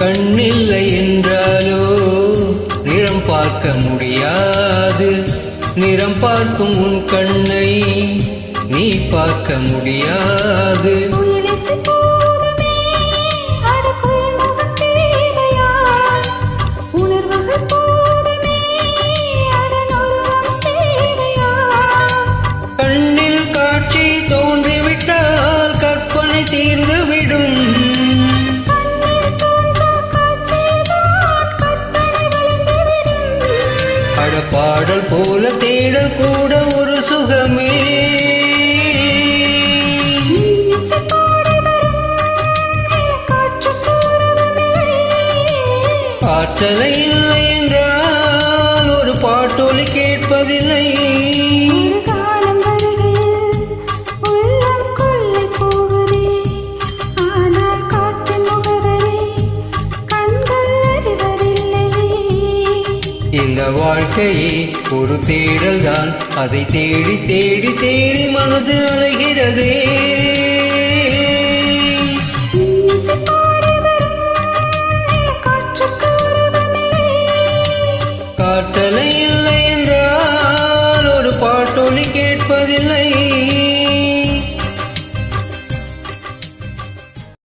கண்ணில்லை என்றாலோ நிறம் பார்க்க முடியாது. நிறம் பார்க்கும் உன் கண்ணை நீ பார்க்க முடியாது. கண்ணில் காட்சி தோன்றிவிட்டால் கற்பனை தீர்ந்துவிடும். பாடல் போல தேடல் கூட ஒரு சுகமே. ஆற்றலை இல்லை என்றால் ஒரு பாட்டொலி கேட்பதில்லை. இந்த வாழ்க்கையே ஒரு தேடல் தான். அதை தேடி தேடி தேடி மனது அலைகிறதே.